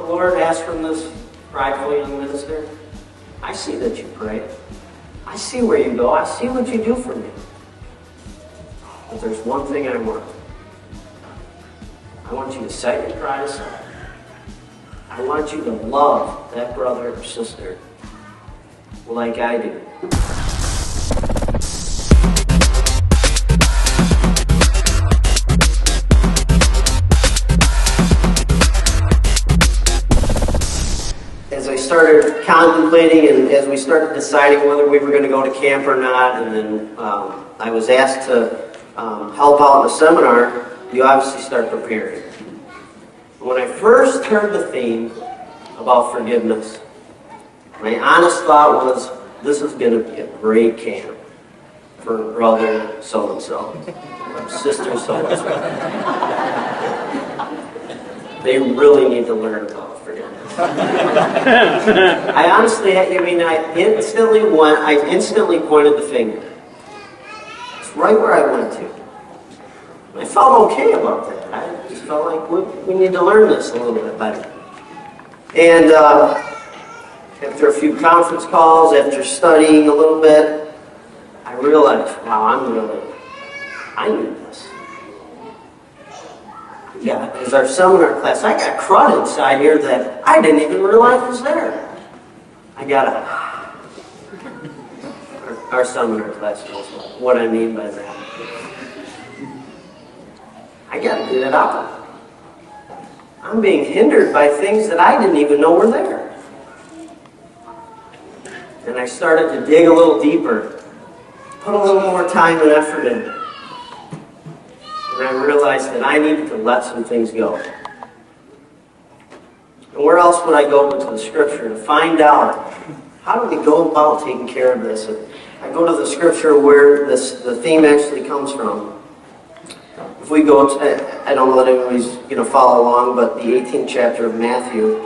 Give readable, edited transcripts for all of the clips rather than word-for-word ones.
Lord asked from this prideful young minister? I see that you pray. I see where you go. I see what you do for me. But there's one thing I want. I want you to set your pride aside. I want you to love that brother or sister like I do. As I started contemplating and as we started deciding whether we were going to go to camp or not, and then I was asked to help out in a seminar, you obviously start preparing. When I first heard the theme about forgiveness, my honest thought was, this is going to be a great camp for brother so-and-so, sister so-and-so. They really need to learn about forgiveness. I instantly pointed the finger. It's right where I went to. I felt okay about that. I just felt like we need to learn this a little bit better. And after a few conference calls, after studying a little bit, I realized, wow, I need this. Yeah, as our seminar class, I got crud inside here that I didn't even realize was there. Our seminar class knows what I mean by that. I gotta get it out. I'm being hindered by things that I didn't even know were there. And I started to dig a little deeper, put a little more time and effort in. And I realized that I needed to let some things go. And where else would I go but to the Scripture to find out how do we go about taking care of this? And I go to the Scripture where the theme actually comes from. If we go to, I don't know that anybody's going to follow along, but the 18th chapter of Matthew.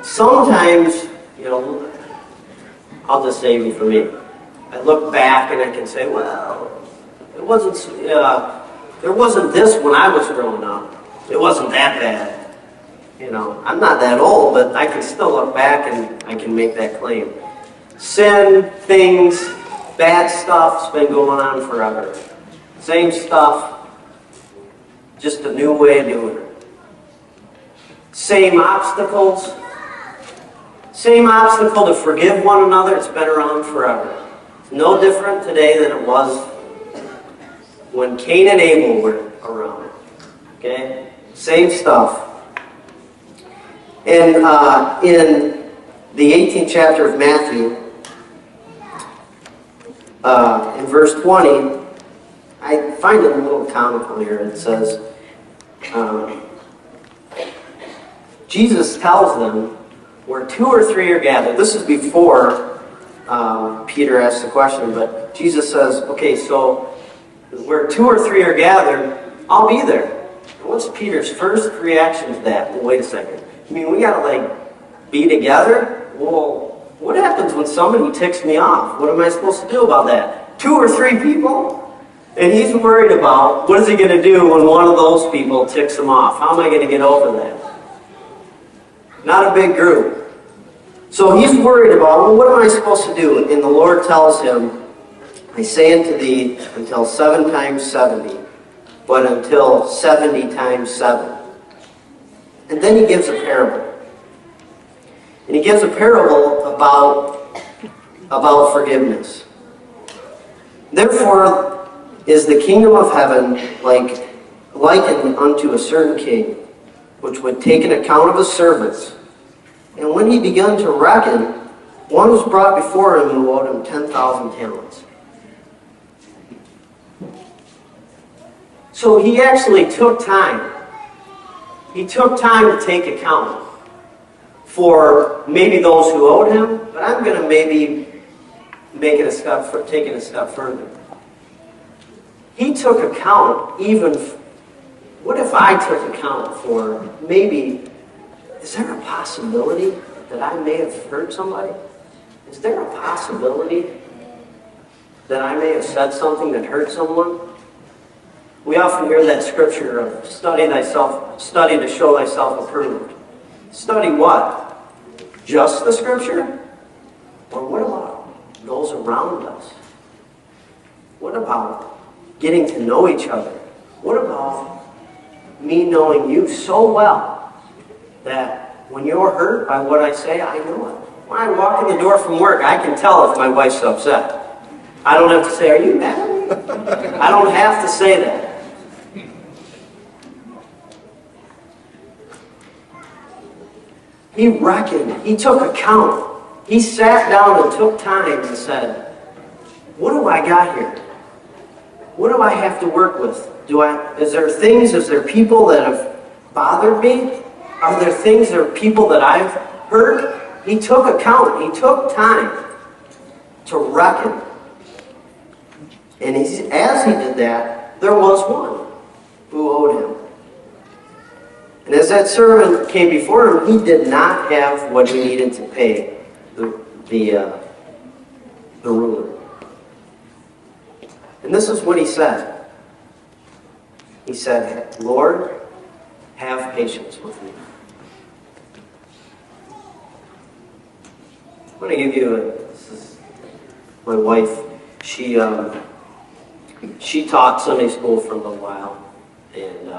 Sometimes, I'll just say even for me, I look back and I can say, well, there wasn't this when I was growing up. It wasn't that bad. I'm not that old, but I can still look back and I can make that claim. Sin, things, bad stuff's been going on forever. Same stuff, just a new way of doing it. Same obstacles. Same obstacle to forgive one another, it's been around forever. It's no different today than it was when Cain and Abel were around. Okay? Same stuff. And in the 18th chapter of Matthew, in verse 20, I find it a little comical here. It says, Jesus tells them, where two or three are gathered. This is before Peter asks the question, but Jesus says, okay, so where two or three are gathered, I'll be there. And what's Peter's first reaction to that? Well, wait a second. We gotta be together? Well, what happens when somebody ticks me off? What am I supposed to do about that? Two or three people? And he's worried about, what is he going to do when one of those people ticks him off? How am I going to get over that? Not a big group. So he's worried about, well, what am I supposed to do? And the Lord tells him, I say unto thee, until 7 times 70, but until 70 times 7. And then he gives a parable. And he gives a parable about forgiveness. Therefore, is the kingdom of heaven likened unto a certain king, which would take an account of his servants. And when he began to reckon, one was brought before him who owed him 10,000 talents. So he actually took time. He took time to take account for maybe those who owed him, but I'm going to maybe take it a step further. He took account what if I took account for maybe, is there a possibility that I may have hurt somebody? Is there a possibility that I may have said something that hurt someone? We often hear that scripture of study to show thyself approved. Study what? Just the scripture? Or what about those around us? What about getting to know each other? What about me knowing you so well that when you're hurt by what I say, I know it. When I walk in the door from work, I can tell if my wife's upset. I don't have to say, are you mad at me? I don't have to say that. He reckoned. He took account. He sat down and took time and said, what do I got here? What do I have to work with? Is there people that have bothered me? Are there things, there are people that I've hurt? He took account. He took time to reckon. And as he did that, there was one who owed him. And as that servant came before him, he did not have what he needed to pay the ruler. And this is what he said. He said, Lord, have patience with me. I'm going to give you this is my wife. She taught Sunday school for a little while. And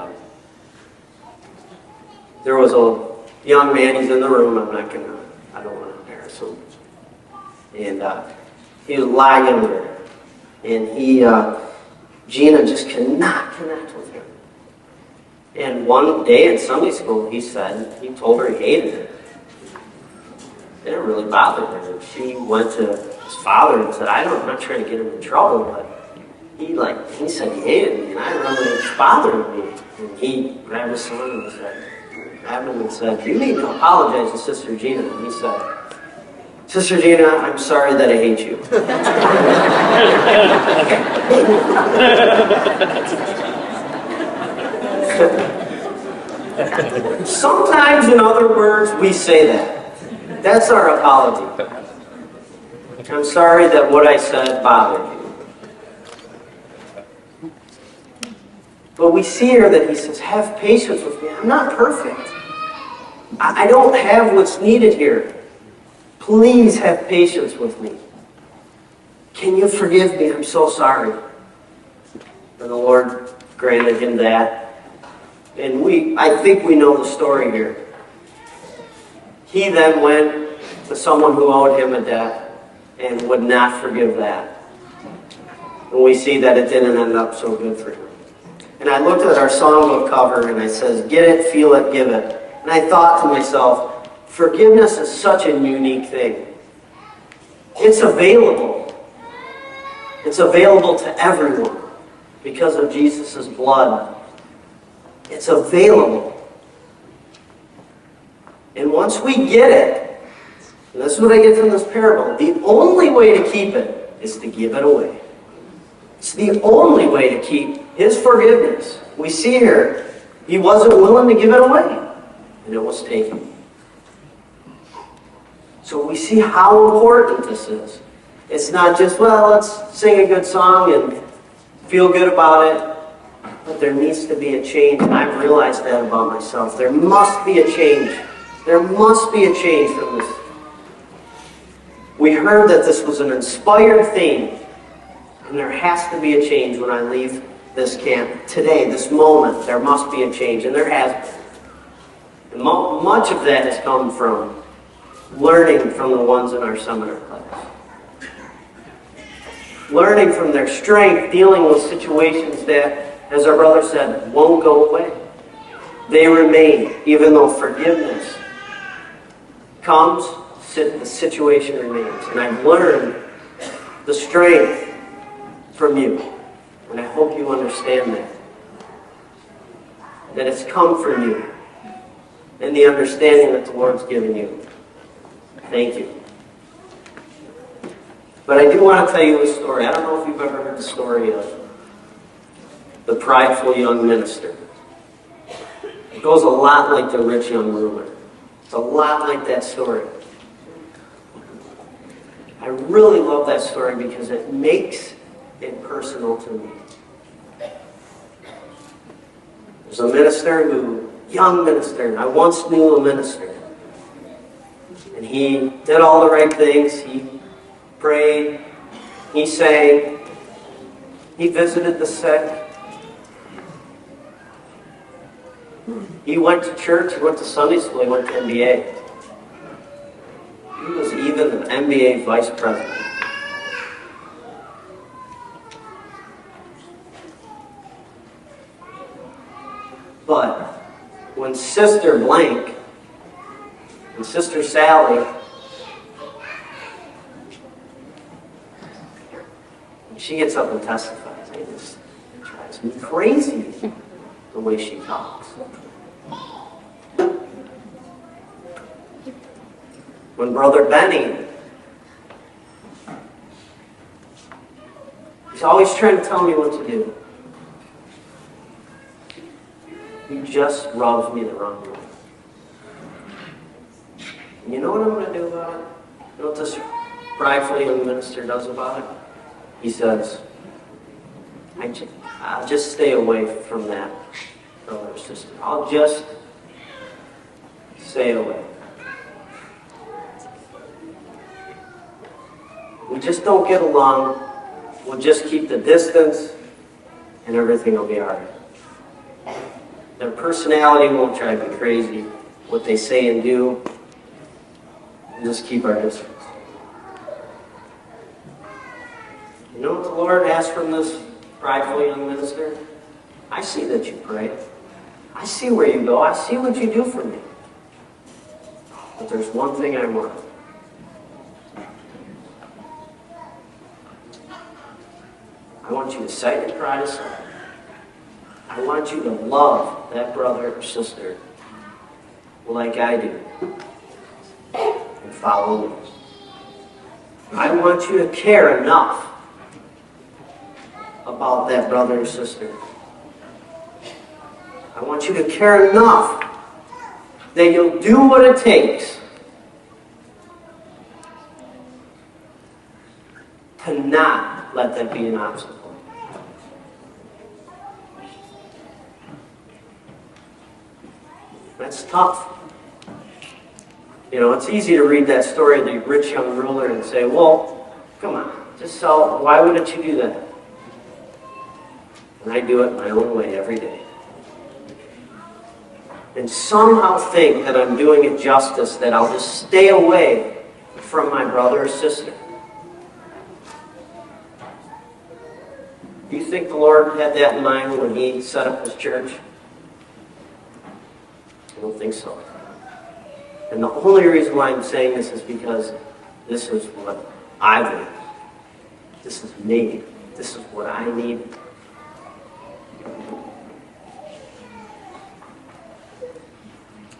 there was a young man, he's in the room, I don't want to embarrass him. And he was lagging there. And Gina just could not connect with him. And one day in Sunday school, he told her he hated her. And it really bothered her. And she went to his father and said, I'm not trying to get him in trouble, but he said he hated me, and I remember it was bothering me. And he grabbed his son and said, you need to apologize to Sister Gina. And he said, Sister Gina, I'm sorry that I hate you. Sometimes, in other words, we say that. That's our apology. I'm sorry that what I said bothered you. But we see here that he says, have patience with me. I'm not perfect. I don't have what's needed here. Please have patience with me. Can you forgive me? I'm so sorry. And the Lord granted him that. And I think we know the story here. He then went to someone who owed him a debt and would not forgive that. And we see that it didn't end up so good for him. And I looked at our songbook cover and it says, get it, feel it, give it. And I thought to myself, forgiveness is such a unique thing. It's available. It's available to everyone because of Jesus' blood. It's available. And once we get it, and this is what I get from this parable, the only way to keep it is to give it away. It's the only way to keep his forgiveness. We see here, he wasn't willing to give it away, and it was taken. So we see how important this is. It's not just, well, let's sing a good song and feel good about it. But there needs to be a change, and I've realized that about myself. There must be a change. There must be a change from this. We heard that this was an inspired theme, and there has to be a change when I leave this camp. Today, this moment, there must be a change, and there has been. And much of that has come from learning from the ones in our seminar class. Learning from their strength, dealing with situations that, as our brother said, won't go away. They remain, even though forgiveness comes, the situation remains. And I've learned the strength from you. And I hope you understand that. That it's come from you. And the understanding that the Lord's given you. Thank you. But I do want to tell you a story. I don't know if you've ever heard the story of the prideful young minister. It goes a lot like the rich young ruler. It's a lot like that story. I really love that story because it makes it personal to me. There's a minister young minister, and I once knew a minister. And he did all the right things. He prayed, he sang, he visited the sick. He went to church, he went to Sunday school, he went to MBA. He was even an MBA vice president. But when Sister Blank and Sister Sally, she gets up and testifies, it just drives me crazy the way she talks. When Brother Benny, he's always trying to tell me what to do. He just rubs me the wrong way. And you know what I'm going to do about it? You know what this prideful young minister does about it? He says, I'll just stay away from that brother or sister. I'll just stay away. We just don't get along. We'll just keep the distance and everything will be all right. Their personality won't drive me crazy. What they say and do, we'll just keep our distance. You know what the Lord asked from this prideful young minister? I see that you pray. I see where you go. I see what you do for me. But there's one thing I want. I want you to set your pride aside. I want you to love that brother or sister like I do and follow me. I want you to care enough about that brother or sister. I want you to care enough that you'll do what it takes to not let that be an obstacle. That's tough. You know, it's easy to read that story of the rich young ruler and say, well, come on, just sell. Why wouldn't you do that? And I do it my own way every day. And somehow think that I'm doing it justice, that I'll just stay away from my brother or sister. Do you think the Lord had that in mind when He set up His church? I don't think so. And the only reason why I'm saying this is because this is what I want. This is me. This is what I need.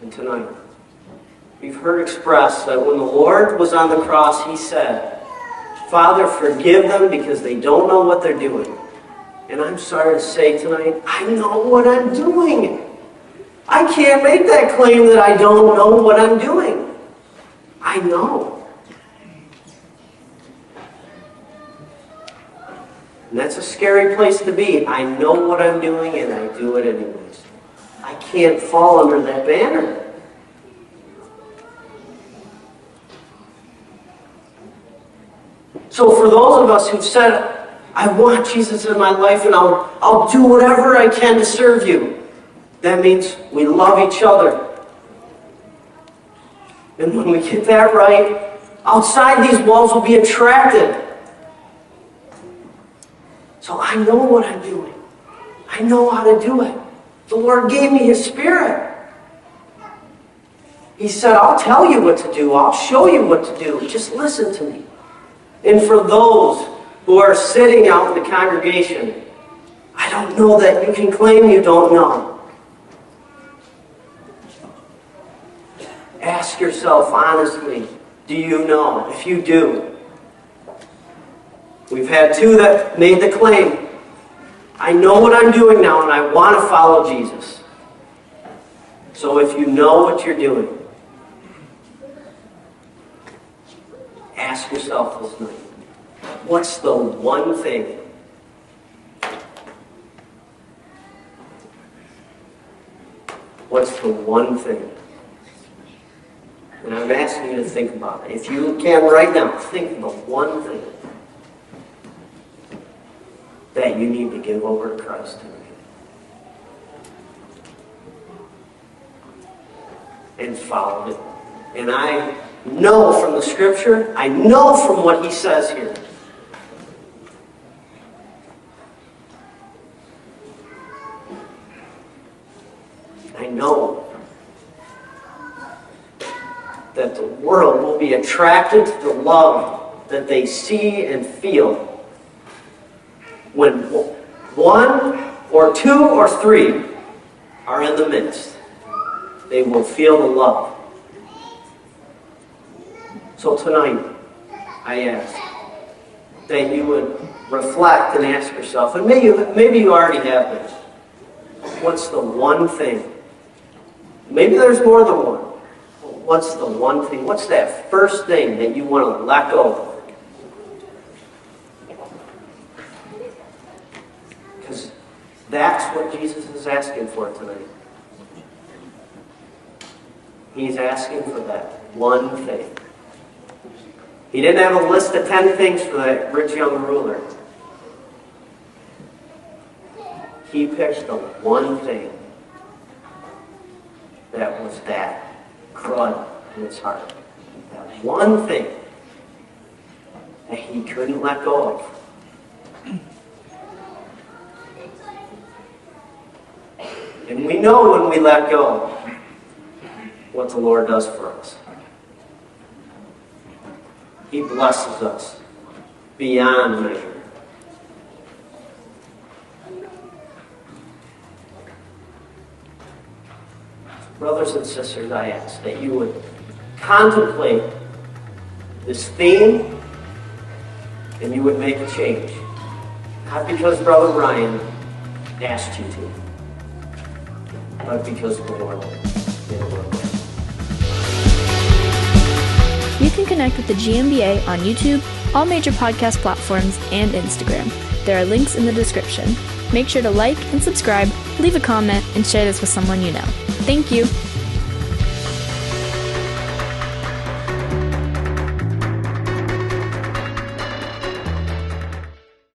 And tonight, we've heard expressed that when the Lord was on the cross, He said, Father, forgive them because they don't know what they're doing. And I'm sorry to say tonight, I know what I'm doing. I can't make that claim that I don't know what I'm doing. I know. And that's a scary place to be. I know what I'm doing and I do it anyways. I can't fall under that banner. So for those of us who've said, I want Jesus in my life and I'll do whatever I can to serve you, that means we love each other. And when we get that right, outside these walls will be attracted. So I know what I'm doing. I know how to do it. The Lord gave me His Spirit. He said, I'll tell you what to do. I'll show you what to do. Just listen to me. And for those who are sitting out in the congregation, I don't know that you can claim you don't know. Ask yourself honestly, do you know? If you do, we've had two that made the claim. I know what I'm doing now and I want to follow Jesus. So if you know what you're doing, ask yourself this night, what's the one thing What's the one thing? And I'm asking you to think about it. If you can right now, think of the one thing that you need to give over to Christ tonight. And follow it. And I know from the Scripture, I know from what he says here, I know that the world will be attracted to the love that they see and feel when one or two or three are in the midst. They will feel the love. So tonight, I ask that you would reflect and ask yourself, and maybe you already have this, what's the one thing? Maybe there's more than one. What's the one thing? What's that first thing that you want to let go of? Because that's what Jesus is asking for tonight. He's asking for that one thing. He didn't have a list of 10 things for that rich young ruler. He picked the one thing that was that crud in his heart. That one thing that he couldn't let go of. And we know when we let go what the Lord does for us. He blesses us beyond measure. Brothers and sisters, I ask that you would contemplate this theme and you would make a change. Not because Brother Ryan asked you to, but because the Lord will. You can connect with the GMBA on YouTube, all major podcast platforms, and Instagram. There are links in the description. Make sure to like and subscribe, leave a comment, and share this with someone you know. Thank you.